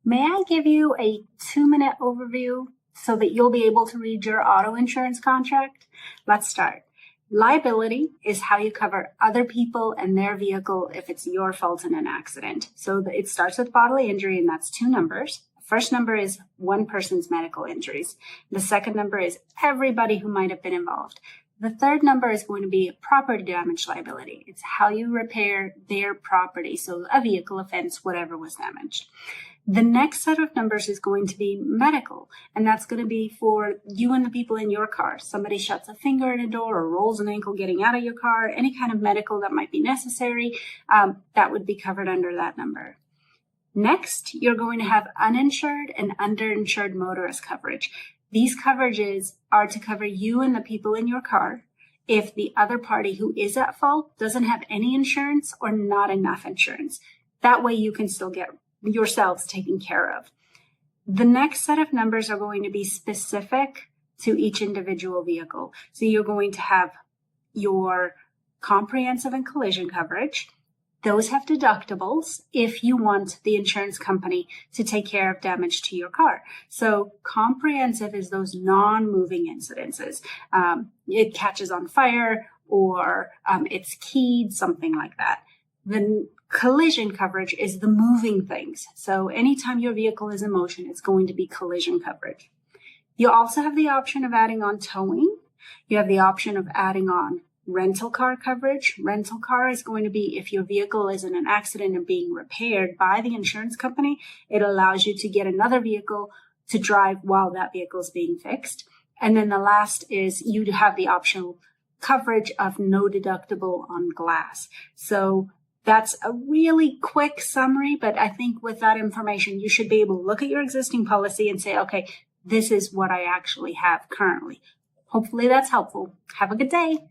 May I give you a 2-minute overview so that you'll be able to read your auto insurance contract? Let's start. Liability is how you cover other people and their vehicle if it's your fault in an accident. So it starts with bodily injury, and that's 2 numbers. The first number is one person's medical injuries. The second number is everybody who might have been involved. The third number is going to be property damage liability. It's how you repair their property, so a vehicle offense, whatever was damaged. The next set of numbers is going to be medical, and that's going to be for you and the people in your car. Somebody shuts a finger in a door or rolls an ankle getting out of your car, any kind of medical that might be necessary, that would be covered under that number. Next, you're going to have uninsured and underinsured motorist coverage. These coverages are to cover you and the people in your car if the other party who is at fault doesn't have any insurance or not enough insurance. That way you can still get yourselves taken care of. The next set of numbers are going to be specific to each individual vehicle. So you're going to have your comprehensive and collision coverage. Those have deductibles if you want the insurance company to take care of damage to your car. So comprehensive is those non-moving incidences. It catches on fire or it's keyed, something like that. The collision coverage is the moving things. So anytime your vehicle is in motion, it's going to be collision coverage. You also have the option of adding on towing. You have the option of adding on rental car coverage. Rental car is going to be if your vehicle is in an accident and being repaired by the insurance company, it allows you to get another vehicle to drive while that vehicle is being fixed. And then the last is you have the optional coverage of no deductible on glass. So that's a really quick summary, but I think with that information, you should be able to look at your existing policy and say, okay, this is what I actually have currently. Hopefully that's helpful. Have a good day.